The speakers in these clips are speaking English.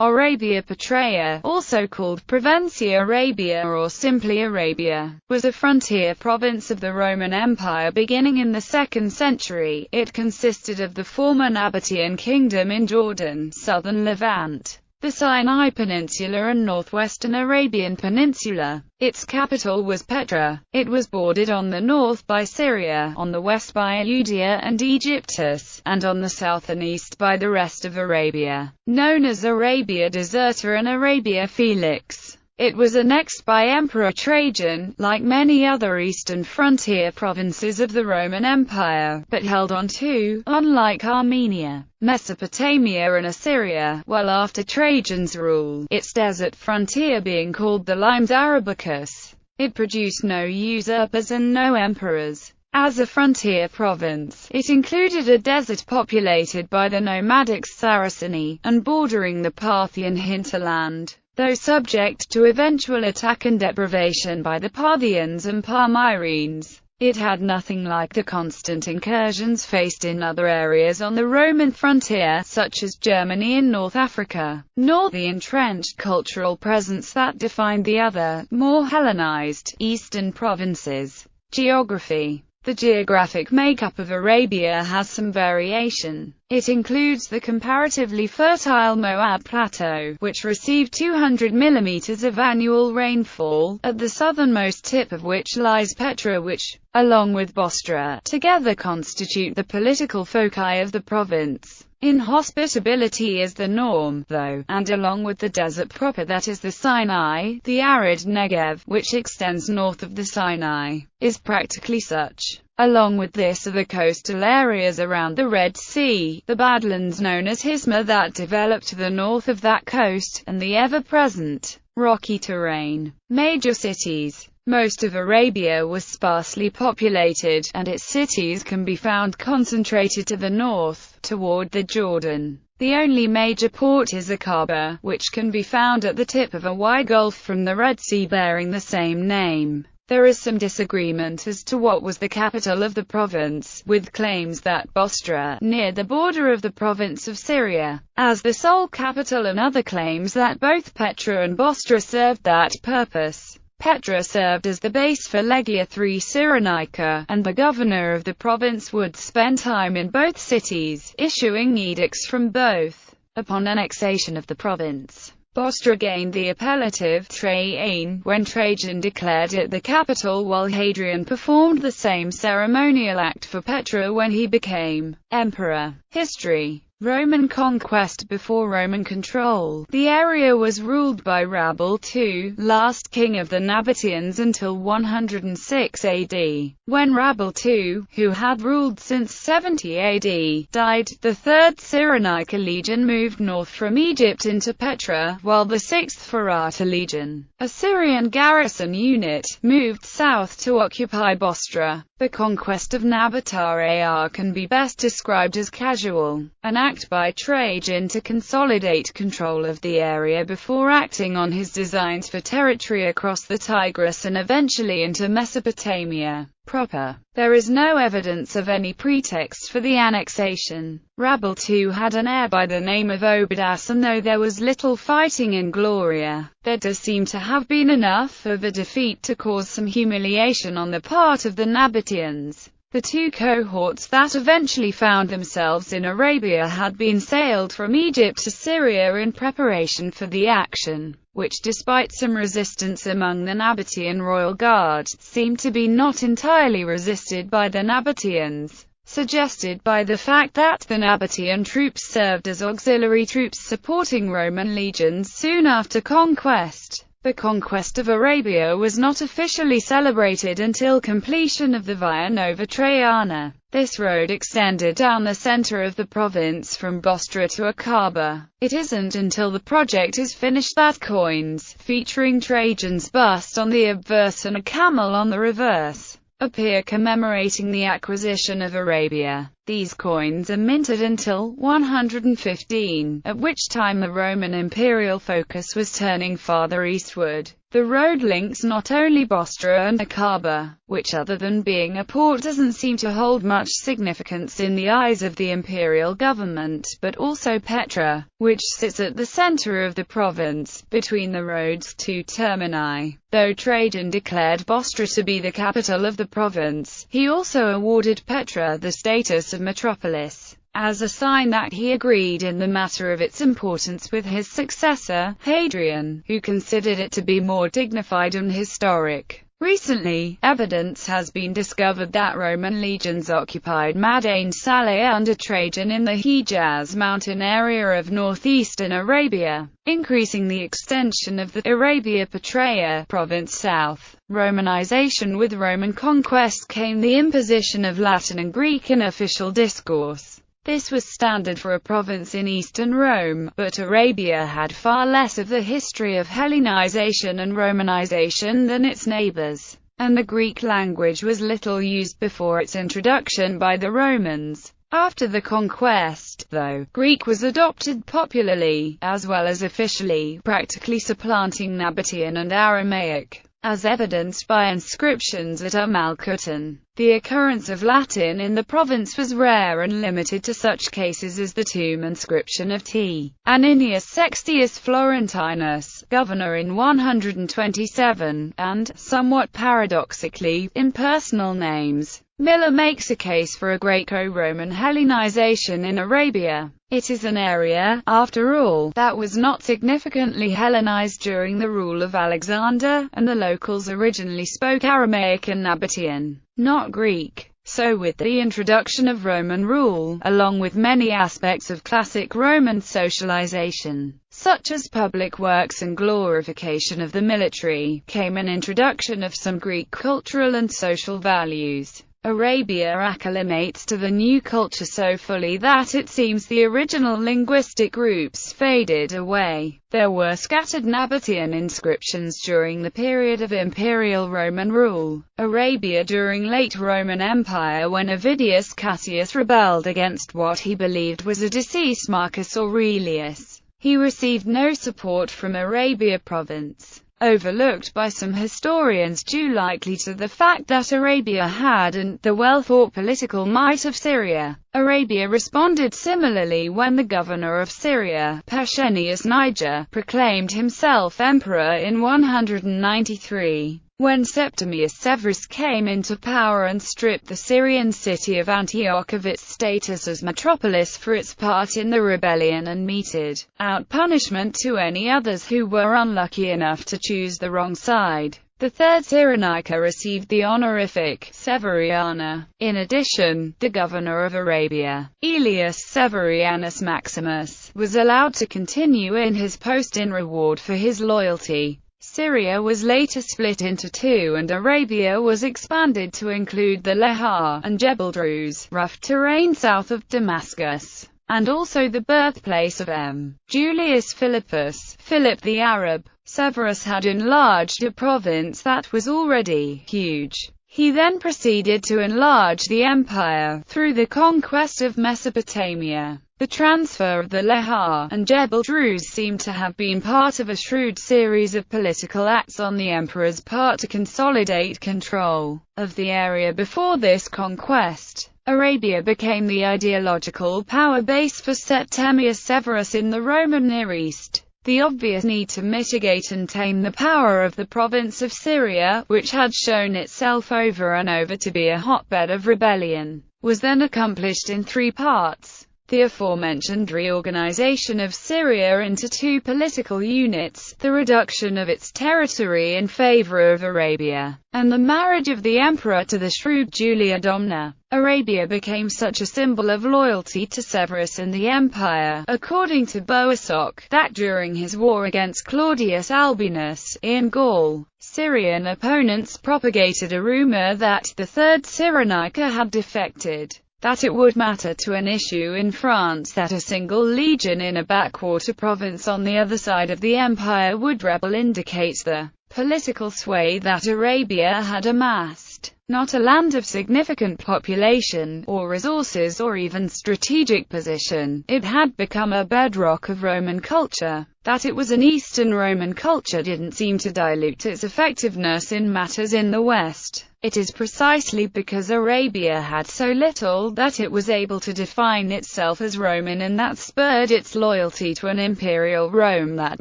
Arabia Petraea, also called Provincia Arabia or simply Arabia, was a frontier province of the Roman Empire beginning in the 2nd century. It consisted of the former Nabatean kingdom in Jordan, southern Levant, the Sinai Peninsula and northwestern Arabian Peninsula. Its capital was Petraea. It was bordered on the north by Syria, on the west by Judea and Egyptus, and on the south and east by the rest of Arabia, known as Arabia Deserta and Arabia Felix. It was annexed by Emperor Trajan, like many other eastern frontier provinces of the Roman Empire, but held on to, unlike Armenia, Mesopotamia and Assyria, well after Trajan's rule, its desert frontier being called the Limes Arabicus. It produced no usurpers and no emperors. As a frontier province, it included a desert populated by the nomadic Saraceni, and bordering the Parthian hinterland. Though subject to eventual attack and deprivation by the Parthians and Palmyrenes, it had nothing like the constant incursions faced in other areas on the Roman frontier, such as Germany and North Africa, nor the entrenched cultural presence that defined the other, more Hellenized, eastern provinces. Geography. The geographic makeup of Arabia has some variation. It includes the comparatively fertile Moab Plateau, which received 200 mm of annual rainfall, at the southernmost tip of which lies Petraea, which, along with Bostra, together constitute the political foci of the province. Inhospitability is the norm, though, and along with the desert proper that is the Sinai, the arid Negev, which extends north of the Sinai, is practically such. Along with this are the coastal areas around the Red Sea, the badlands known as Hisma that develop to the north of that coast, and the ever-present, rocky terrain. Major cities. Most of Arabia was sparsely populated, and its cities can be found concentrated to the north, toward the Jordan. The only major port is Aqaba, which can be found at the tip of a wide gulf from the Red Sea bearing the same name. There is some disagreement as to what was the capital of the province, with claims that Bostra, near the border of the province of Syria, as the sole capital, and other claims that both Petraea and Bostra served that purpose. Petraea served as the base for Legia III Cyrenaica, and the governor of the province would spend time in both cities, issuing edicts from both. Upon annexation of the province, Bostra gained the appellative Trajan when Trajan declared it the capital, while Hadrian performed the same ceremonial act for Petraea when he became emperor. History. Roman conquest. Before Roman control, the area was ruled by Rabel II, last king of the Nabateans until 106 AD. When Rabel II, who had ruled since 70 AD, died, the 3rd Cyrenaica legion moved north from Egypt into Petraea, while the 6th Farata legion, a Syrian garrison unit, moved south to occupy Bostra. The conquest of Nabateea can be best described as casual, an act by Trajan to consolidate control of the area before acting on his designs for territory across the Tigris and eventually into Mesopotamia proper. There is no evidence of any pretext for the annexation. Rabel II had an heir by the name of Obodas, and though there was little fighting in Gloria, there does seem to have been enough of a defeat to cause some humiliation on the part of the Nabateans. The two cohorts that eventually found themselves in Arabia had been sailed from Egypt to Syria in preparation for the action, which despite some resistance among the Nabatean royal guard, seemed to be not entirely resisted by the Nabateans, suggested by the fact that the Nabatean troops served as auxiliary troops supporting Roman legions soon after conquest. The conquest of Arabia was not officially celebrated until completion of the Via Nova Traiana. This road extended down the center of the province from Bostra to Aqaba. It isn't until the project is finished that coins, featuring Trajan's bust on the obverse and a camel on the reverse, appear commemorating the acquisition of Arabia. These coins are minted until 115, at which time the Roman imperial focus was turning farther eastward. The road links not only Bostra and Aqaba, which other than being a port doesn't seem to hold much significance in the eyes of the imperial government, but also Petraea, which sits at the center of the province, between the road's two termini. Though Trajan declared Bostra to be the capital of the province, he also awarded Petraea the status of metropolis, as a sign that he agreed in the matter of its importance with his successor, Hadrian, who considered it to be more dignified and historic. Recently, evidence has been discovered that Roman legions occupied Madain Saleh under Trajan in the Hejaz mountain area of northeastern Arabia, increasing the extension of the Arabia Petraea province south. Romanization. With Roman conquest came the imposition of Latin and Greek in official discourse. This was standard for a province in eastern Rome, but Arabia had far less of the history of Hellenization and Romanization than its neighbors, and the Greek language was little used before its introduction by the Romans. After the conquest, though, Greek was adopted popularly, as well as officially, practically supplanting Nabatean and Aramaic, as evidenced by inscriptions at Al-Kutun. The occurrence of Latin in the province was rare and limited to such cases as the tomb inscription of T. Aninius Sextius Florentinus, governor in 127, and, somewhat paradoxically, impersonal names. Miller makes a case for a Greco-Roman Hellenization in Arabia. It is an area, after all, that was not significantly Hellenized during the rule of Alexander, and the locals originally spoke Aramaic and Nabatean, not Greek. So with the introduction of Roman rule, along with many aspects of classic Roman socialization, such as public works and glorification of the military, came an introduction of some Greek cultural and social values. Arabia acclimates to the new culture so fully that it seems the original linguistic groups faded away. There were scattered Nabatean inscriptions during the period of imperial Roman rule. Arabia during late Roman Empire, when Avidius Cassius rebelled against what he believed was a deceased Marcus Aurelius. He received no support from Arabia province, overlooked by some historians due likely to the fact that Arabia hadn't the well-thought political might of Syria. Arabia responded similarly when the governor of Syria, Pescennius Niger, proclaimed himself emperor in 193. When Septimius Severus came into power and stripped the Syrian city of Antioch of its status as metropolis for its part in the rebellion and meted out punishment to any others who were unlucky enough to choose the wrong side, the third Cyrenaica received the honorific Severiana. In addition, the governor of Arabia, Aelius Severianus Maximus, was allowed to continue in his post in reward for his loyalty. Syria was later split into two and Arabia was expanded to include the Lehar and Jebel Druze, rough terrain south of Damascus, and also the birthplace of M. Julius Philippus, Philip the Arab. Severus had enlarged a province that was already huge. He then proceeded to enlarge the empire through the conquest of Mesopotamia. The transfer of the Lehar and Jebel Druze seemed to have been part of a shrewd series of political acts on the emperor's part to consolidate control of the area. Before this conquest, Arabia became the ideological power base for Septimius Severus in the Roman Near East. The obvious need to mitigate and tame the power of the province of Syria, which had shown itself over and over to be a hotbed of rebellion, was then accomplished in three parts. The aforementioned reorganization of Syria into two political units, the reduction of its territory in favor of Arabia, and the marriage of the emperor to the shrewd Julia Domna. Arabia became such a symbol of loyalty to Severus and the empire, according to Boesock, that during his war against Claudius Albinus in Gaul, Syrian opponents propagated a rumor that the Third Cyrenaica had defected, that it would matter to an issue in France that a single legion in a backwater province on the other side of the empire would rebel, indicates the political sway that Arabia had amassed. not a land of significant population, or resources, or even strategic position. It had become a bedrock of Roman culture. That it was an Eastern Roman culture didn't seem to dilute its effectiveness in matters in the West. It is precisely because Arabia had so little that it was able to define itself as Roman, and that spurred its loyalty to an imperial Rome that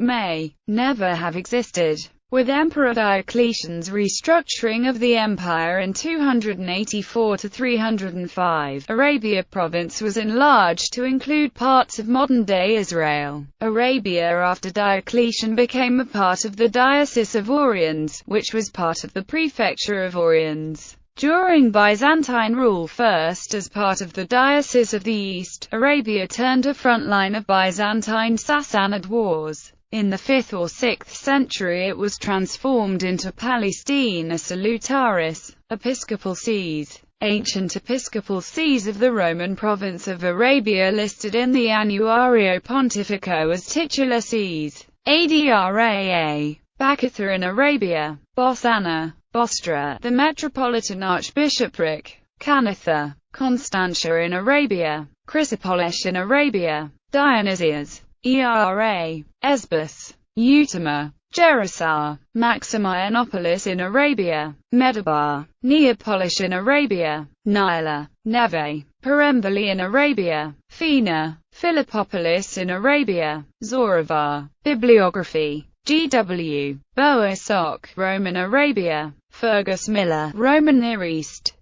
may never have existed. With Emperor Diocletian's restructuring of the empire in 284–305, Arabia province was enlarged to include parts of modern-day Israel. Arabia after Diocletian became a part of the Diocese of Oriens, which was part of the prefecture of Oriens. During Byzantine rule, first as part of the Diocese of the East, Arabia turned a front line of Byzantine-Sassanid wars. In the 5th or 6th century it was transformed into Palestina Salutaris, episcopal sees. Ancient episcopal sees of the Roman province of Arabia listed in the Annuario Pontifico as titular sees. Adraa, Bacatha in Arabia, Bossana, Bostra, the metropolitan archbishopric, Canatha, Constantia in Arabia, Chrysopolis in Arabia, Dionysias, Era, Esbus, Utama, Gerasa, Maximianopolis in Arabia, Medabar, Neapolis in Arabia, Nila, Neve, Peremboli in Arabia, Fina, Philippopolis in Arabia, Zoravar. Bibliography. G.W. Bowersock, Roman Arabia, Fergus Miller, Roman Near East.